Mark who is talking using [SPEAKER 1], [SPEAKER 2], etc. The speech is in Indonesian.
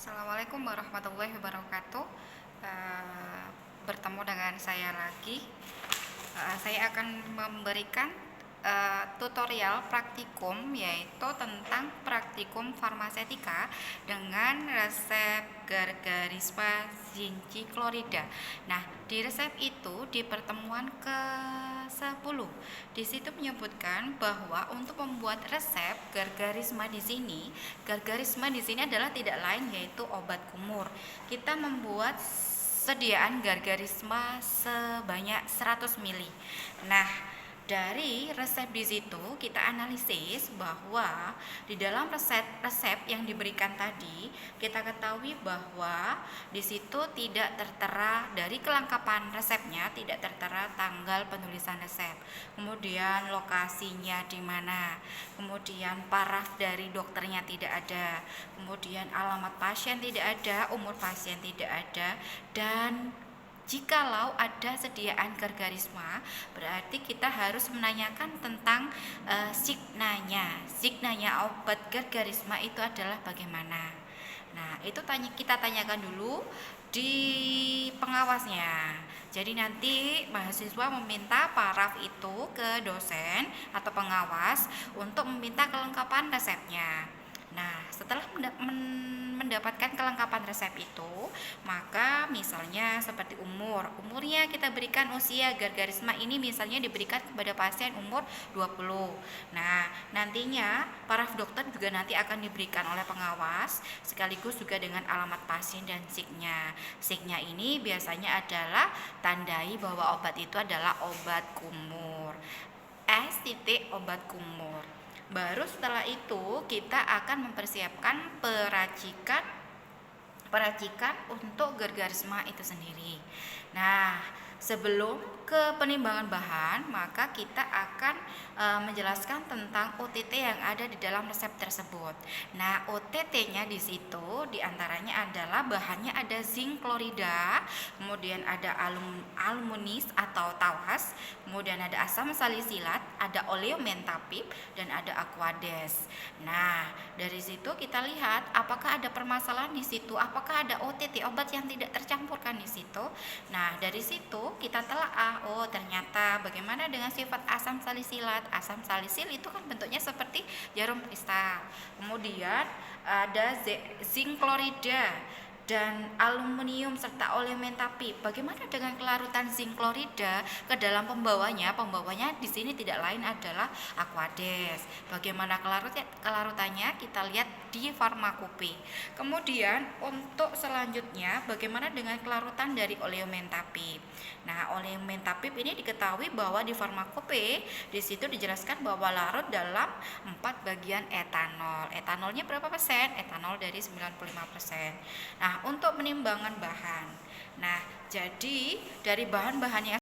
[SPEAKER 1] Assalamualaikum warahmatullahi wabarakatuh. Eh, Bertemu dengan saya lagi. Saya akan memberikan tutorial praktikum, yaitu tentang praktikum farmasetika dengan resep Gargarisma zinci klorida. Nah, di resep itu di pertemuan ke-10 di situ menyebutkan bahwa untuk membuat resep Gargarisma di sini adalah tidak lain yaitu obat kumur. Kita membuat sediaan Gargarisma sebanyak 100 ml. Nah, dari resep di situ kita analisis bahwa di dalam resep yang diberikan tadi kita ketahui bahwa di situ tidak tertera dari kelengkapan resepnya, tidak tertera tanggal penulisan resep, kemudian lokasinya di mana, kemudian paraf dari dokternya tidak ada, kemudian alamat pasien tidak ada, umur pasien tidak ada, dan jikalau ada sediaan Gargarisma, berarti kita harus menanyakan tentang signanya obat Gargarisma itu adalah bagaimana. Nah, itu kita tanyakan dulu di pengawasnya. Jadi nanti mahasiswa meminta paraf itu ke dosen atau pengawas untuk meminta kelengkapan resepnya. Nah, setelah mendapatkan kelengkapan resep itu, maka misalnya seperti umurnya kita berikan usia Gargarisma ini misalnya diberikan kepada pasien umur 20. Nah, nantinya paraf dokter juga nanti akan diberikan oleh pengawas sekaligus juga dengan alamat pasien dan signya. Signya ini biasanya adalah tandai bahwa obat itu adalah obat kumur. Obat kumur. Baru setelah itu kita akan mempersiapkan peracikan untuk Gargarisma itu sendiri. Nah, sebelum ke penimbangan bahan, maka kita akan menjelaskan tentang OTT yang ada di dalam resep tersebut. Nah, OTT-nya di situ diantaranya adalah bahannya ada zinc klorida, kemudian ada alumunis atau tawas, kemudian ada asam salisilat, ada oleomentapib, dan ada aquades. Nah, dari situ kita lihat apakah ada permasalahan di situ, apakah ada OTT, obat yang tidak tercampurkan di situ. Nah, dari situ kita telaah, oh ternyata bagaimana dengan sifat asam salisilat. Asam salisil itu kan bentuknya seperti jarum kristal. Kemudian ada zinc klorida dan aluminium serta oleomentapib. Bagaimana dengan kelarutan zinc klorida ke dalam pembawanya? Pembawanya di sini tidak lain adalah aquades. Bagaimana kelarutannya? Kita lihat di farmakope. Kemudian untuk selanjutnya bagaimana dengan kelarutan dari oleomentapib? Nah, oleomentapib ini diketahui bahwa di farmakope di situ dijelaskan bahwa larut dalam 4 bagian etanol. Etanolnya berapa persen? Etanol dari 95%. Nah, untuk penimbangan bahan. Nah, jadi dari bahan-bahan yang